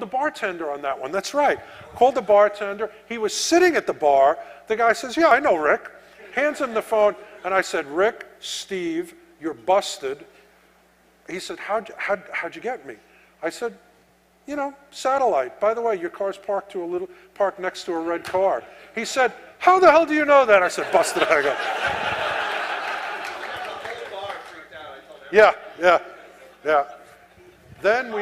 the bartender on that one. That's right. Called the bartender. He was sitting at the bar. The guy says, yeah, I know Rick. Hands him the phone. And I said, Rick, Steve, you're busted. He said, how'd you get me? I said, you know, satellite. By the way, your car's parked next to a red car. He said, how the hell do you know that? I said, busted. I go. Yeah. Then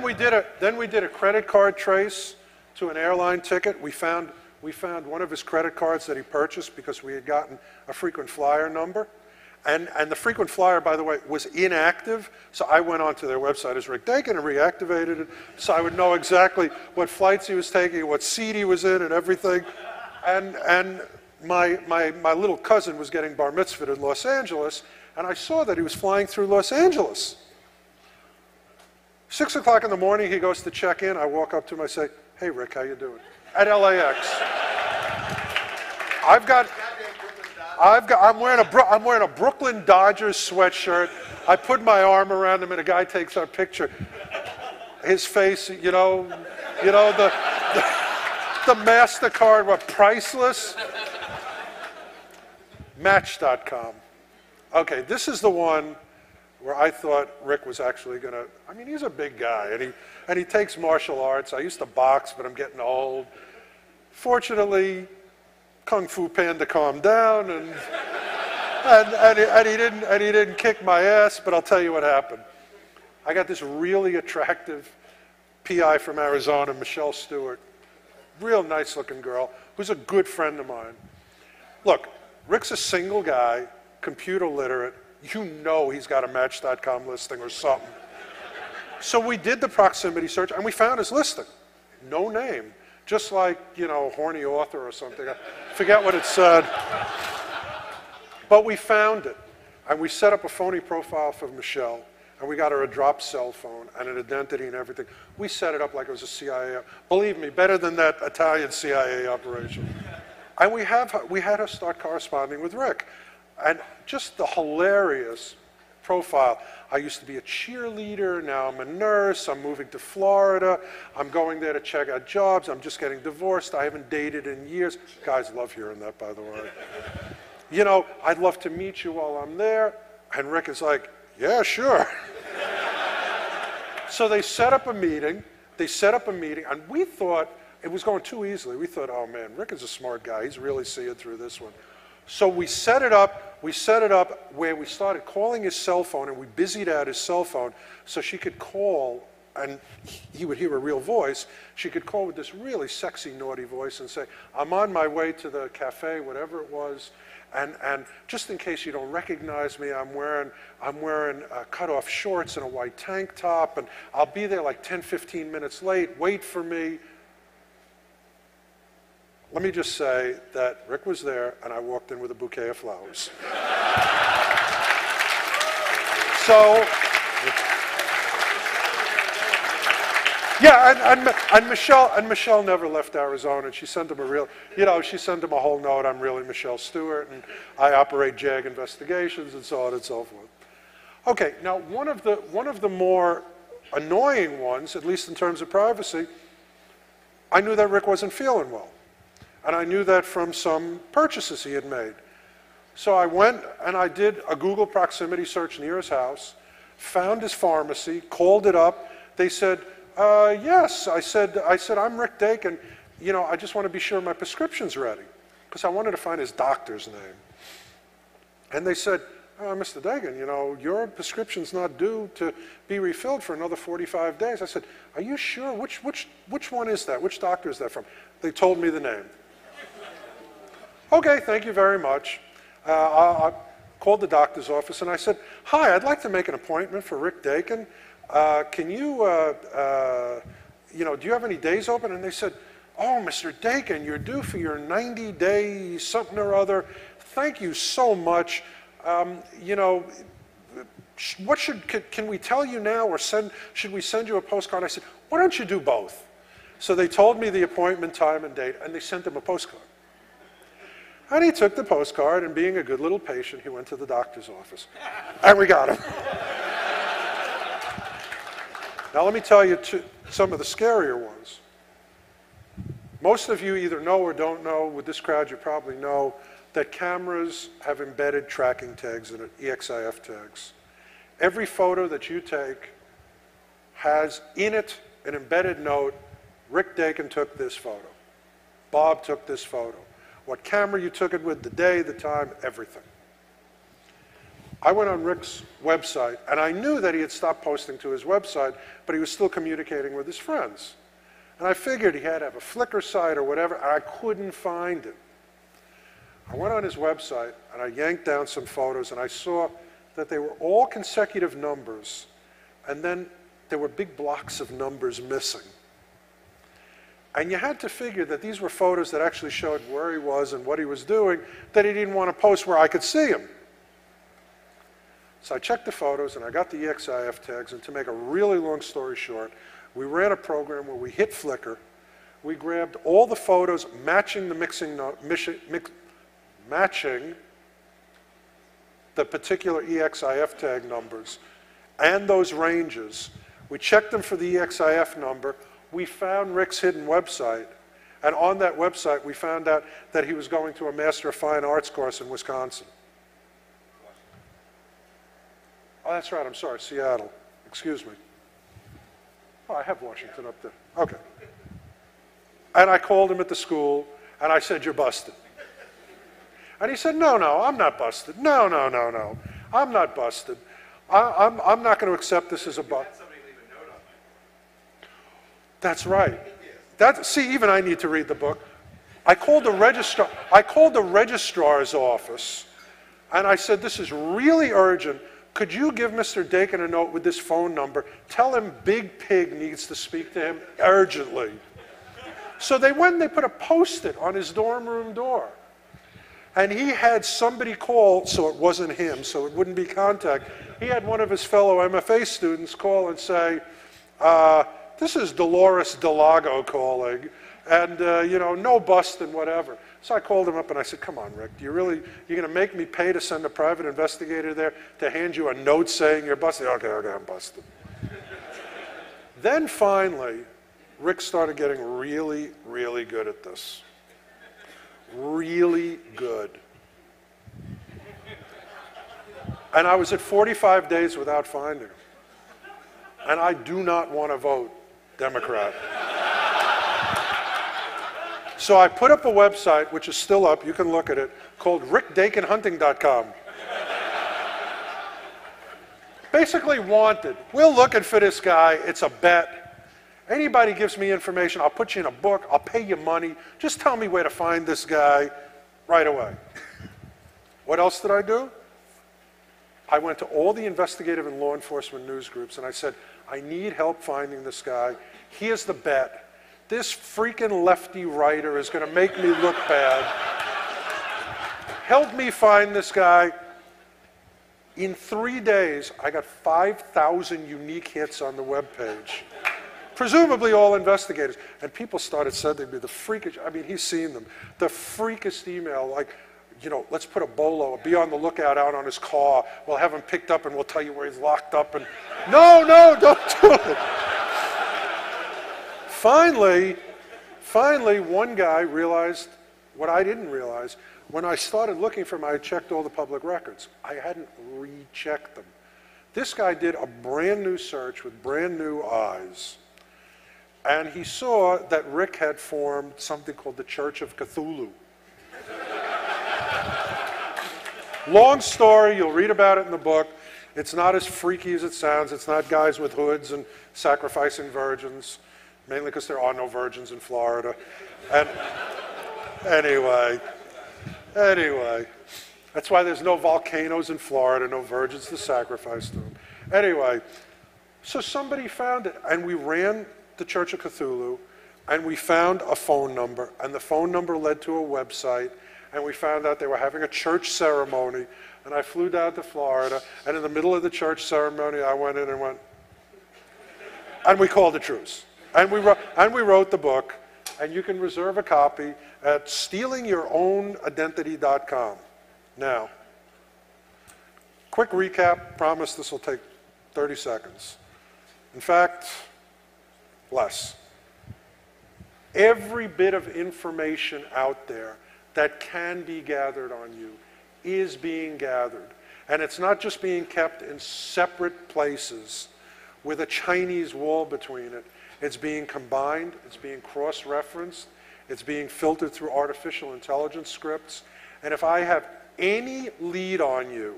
we did a credit card trace to an airline ticket. We found one of his credit cards that he purchased because we had gotten a frequent flyer number. And the frequent flyer, by the way, was inactive. So I went onto their website as Rick Dakin and reactivated it so I would know exactly what flights he was taking, what seat he was in and everything. And my little cousin was getting bar mitzvahed in Los Angeles, and I saw that he was flying through Los Angeles. 6 o'clock in the morning, he goes to check in. I walk up to him, I say, hey, Rick, how you doing? At LAX. I'm wearing a Brooklyn Dodgers sweatshirt. I put my arm around him, and a guy takes our picture. His face, you know the MasterCard, what, priceless? Match.com. Okay, this is the one where I thought Rick was actually going to, I mean, he's a big guy, and he takes martial arts. I used to box, but I'm getting old. Fortunately, Kung Fu Panda calmed down, and he didn't kick my ass, but I'll tell you what happened. I got this really attractive PI from Arizona, Michelle Stewart, real nice looking girl, who's a good friend of mine. Look, Rick's a single guy, computer literate. You know he's got a Match.com listing or something. So we did the proximity search, and we found his listing. No name. Just like, you know, horny author or something. I forget what it said. But we found it. And we set up a phony profile for Michelle. And we got her a drop cell phone and an identity and everything. We set it up like it was a CIA. Believe me, better than that Italian CIA operation. And we had her start corresponding with Rick. And just the hilarious profile. I used to be a cheerleader, now I'm a nurse, I'm moving to Florida, I'm going there to check out jobs, I'm just getting divorced, I haven't dated in years. Guys love hearing that, by the way. You know, I'd love to meet you while I'm there. And Rick is like, yeah, sure. So they set up a meeting, and we thought it was going too easily. We thought, oh man, Rick is a smart guy, he's really seeing through this one. So we set it up where we started calling his cell phone, and we busied out his cell phone so she could call, and he would hear a real voice. She could call with this really sexy, naughty voice and say, I'm on my way to the cafe, whatever it was, and just in case you don't recognize me, I'm wearing cut-off shorts and a white tank top, and I'll be there like 10, 15 minutes late, wait for me. Let me just say that Rick was there, and I walked in with a bouquet of flowers. So, yeah, and Michelle never left Arizona, and she sent him a whole note, I'm really Michelle Stewart, and I operate JAG investigations, and so on and so forth. Okay, now one of the more annoying ones, at least in terms of privacy, I knew that Rick wasn't feeling well. And I knew that from some purchases he had made. So I went and I did a Google proximity search near his house, found his pharmacy, called it up. They said, yes. I said, I'm Rick Dakin. You know, I just want to be sure my prescription's ready. Because I wanted to find his doctor's name. And they said, Mr. Dakin, you know, your prescription's not due to be refilled for another 45 days. I said, are you sure? Which one is that? Which doctor is that from? They told me the name. Okay, thank you very much. I called the doctor's office and I said, hi, I'd like to make an appointment for Rick Dakin. Can you, you know, do you have any days open? And they said, oh, Mr. Dakin, you're due for your 90-day something or other. Thank you so much. You know, can we tell you now or should we send you a postcard? I said, why don't you do both? So they told me the appointment, time, and date, and they sent him a postcard. And he took the postcard, and being a good little patient, he went to the doctor's office. And we got him. Now let me tell you some of the scarier ones. Most of you either know or don't know, with this crowd you probably know, that cameras have embedded tracking tags in it, EXIF tags. Every photo that you take has in it an embedded note, Rick Dakin took this photo. Bob took this photo. What camera you took it with, the day, the time, everything. I went on Rick's website, and I knew that he had stopped posting to his website, but he was still communicating with his friends. And I figured he had to have a Flickr site or whatever, and I couldn't find it. I went on his website, and I yanked down some photos, and I saw that they were all consecutive numbers, and then there were big blocks of numbers missing. And you had to figure that these were photos that actually showed where he was and what he was doing, that he didn't want to post where I could see him. So I checked the photos, and I got the EXIF tags, and to make a really long story short, we ran a program where we hit Flickr, we grabbed all the photos matching the matching the particular EXIF tag numbers and those ranges. We checked them for the EXIF number. We found Rick's hidden website, and on that website we found out that he was going to a Master of Fine Arts course in Wisconsin. Oh, that's right, I'm sorry, Seattle. Excuse me. Oh, I have Washington up there. Okay. And I called him at the school, and I said, "You're busted." And he said, "No, I'm not busted. No, I'm not busted. I'm not going to accept this as a bust." That's right. See, even I need to read the book. I called the registrar's office, and I said, "This is really urgent. Could you give Mr. Dakin a note with this phone number? Tell him Big Pig needs to speak to him urgently." So they went and they put a Post-it on his dorm room door. And he had somebody call, so it wasn't him, so it wouldn't be contact. He had one of his fellow MFA students call and say, "This is Dolores Delago calling, and no bust and whatever." So I called him up and I said, "Come on, Rick, you're going to make me pay to send a private investigator there to hand you a note saying you're busted?" Okay, I'm busted. Then finally, Rick started getting really, really good at this. Really good. And I was at 45 days without finding him. And I do not want to vote Democrat. So I put up a website, which is still up, you can look at it, called rickdakinhunting.com. Basically wanted. We're looking for this guy. It's a bet. Anybody gives me information, I'll put you in a book, I'll pay you money. Just tell me where to find this guy right away. What else did I do? I went to all the investigative and law enforcement news groups and I said, "I need help finding this guy. Here's the bet. This freaking lefty writer is going to make me look bad. Help me find this guy." In 3 days, I got 5,000 unique hits on the webpage. Presumably all investigators. And people started sending me the freakish, I mean, he's seen them, the freakest email, like, let's put a bolo, be on the lookout out on his car. We'll have him picked up and we'll tell you where he's locked up. And no, don't do it. Finally, one guy realized what I didn't realize. When I started looking for him, I had checked all the public records. I hadn't rechecked them. This guy did a brand new search with brand new eyes. And he saw that Rick had formed something called the Church of Cthulhu. Long story, you'll read about it in the book. It's not as freaky as it sounds. It's not guys with hoods and sacrificing virgins, mainly because there are no virgins in Florida. And anyway, that's why there's no volcanoes in Florida, no virgins to sacrifice to them. Anyway, so somebody found it, and we ran the Church of Cthulhu, and we found a phone number, and the phone number led to a website, and we found out they were having a church ceremony, and I flew down to Florida, and in the middle of the church ceremony, I went in and went, and we called a truce. And we wrote the book, and you can reserve a copy at stealingyourownidentity.com. Now, quick recap, promise this will take 30 seconds. In fact, less. Every bit of information out there that can be gathered on you is being gathered. And it's not just being kept in separate places with a Chinese wall between it. It's being combined, it's being cross-referenced, it's being filtered through artificial intelligence scripts. And if I have any lead on you,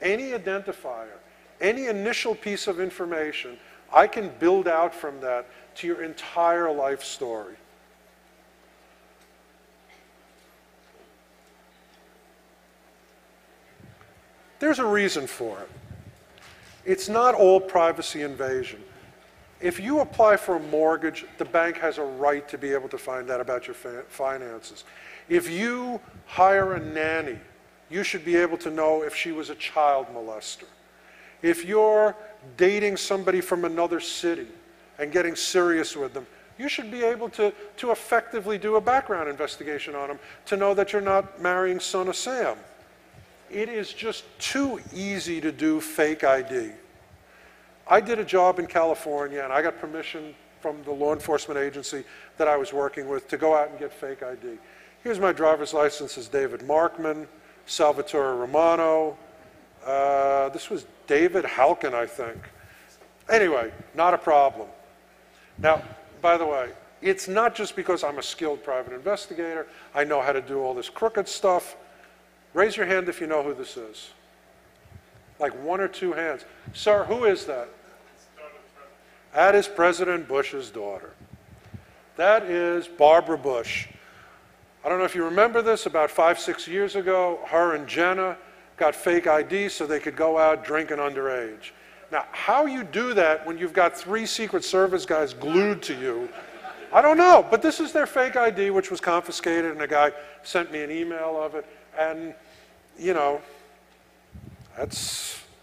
any identifier, any initial piece of information, I can build out from that to your entire life story. There's a reason for it. It's not all privacy invasion. If you apply for a mortgage, the bank has a right to be able to find out about your finances. If you hire a nanny, you should be able to know if she was a child molester. If you're dating somebody from another city and getting serious with them, you should be able to effectively do a background investigation on them to know that you're not marrying son of Sam. It is just too easy to do fake ID. I did a job in California, and I got permission from the law enforcement agency that I was working with to go out and get fake ID. Here's my driver's license as David Markman, Salvatore Romano. This was David Halkin, I think. Anyway, not a problem. Now, by the way, it's not just because I'm a skilled private investigator, I know how to do all this crooked stuff. Raise your hand if you know who this is. Like 1 or 2 hands. Sir, who is that? That is President Bush's daughter. That is Barbara Bush. I don't know if you remember this, about 5, 6 years ago, her and Jenna got fake ID so they could go out drinking underage. Now, how you do that when you've got 3 Secret Service guys glued to you, I don't know. But this is their fake ID, which was confiscated, and a guy sent me an email of it. And, you know,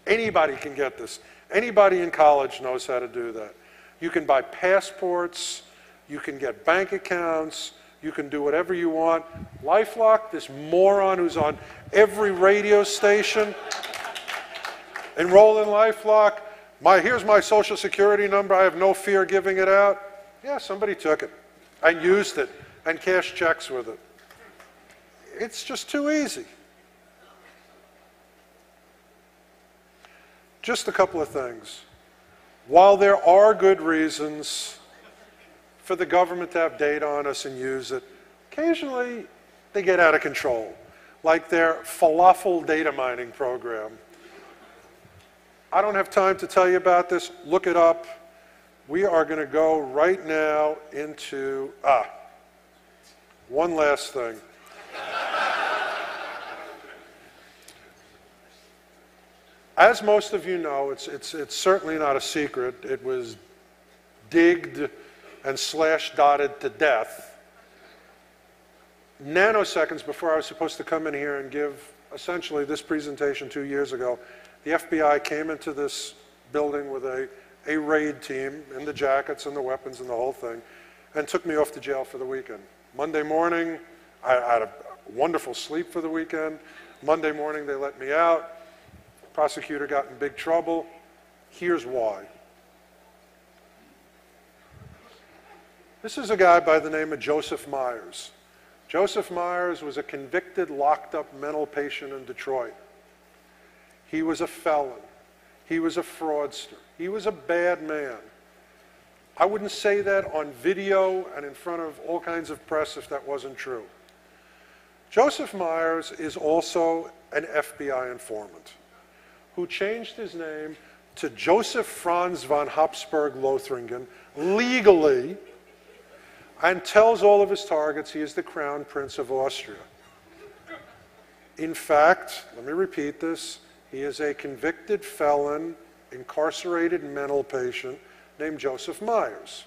anybody can get this. Anybody in college knows how to do that. You can buy passports, you can get bank accounts, you can do whatever you want. LifeLock, this moron who's on every radio station, enroll in LifeLock. Here's my social security number, I have no fear giving it out. Yeah, somebody took it and used it and cashed checks with it. It's just too easy. Just a couple of things. While there are good reasons for the government to have data on us and use it, occasionally they get out of control, like their falafel data mining program. I don't have time to tell you about this. Look it up. We are going to go right now into, one last thing. As most of you know, it's certainly not a secret. It was digged and slash-dotted to death nanoseconds before I was supposed to come in here and give essentially this presentation 2 years ago. The FBI came into this building with a raid team in the jackets and the weapons and the whole thing and took me off to jail for the weekend. Monday morning, I had a wonderful sleep for the weekend. Monday morning, they let me out. Prosecutor got in big trouble. Here's why. This is a guy by the name of Joseph Myers. Joseph Myers was a convicted, locked-up mental patient in Detroit. He was a felon. He was a fraudster. He was a bad man. I wouldn't say that on video and in front of all kinds of press if that wasn't true. Joseph Myers is also an FBI informant who changed his name to Joseph Franz von Habsburg-Lothringen legally and tells all of his targets he is the Crown Prince of Austria. In fact, let me repeat this, he is a convicted felon, incarcerated mental patient named Joseph Myers.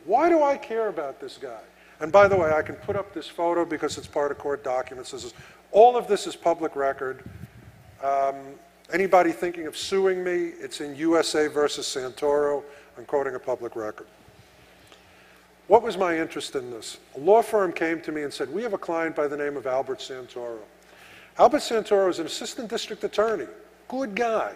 Why do I care about this guy? And by the way, I can put up this photo because it's part of court documents. All of this is public record. Anybody thinking of suing me, it's in USA versus Santoro. I'm quoting a public record. What was my interest in this? A law firm came to me and said, we have a client by the name of Albert Santoro. Albert Santoro is an assistant district attorney, good guy.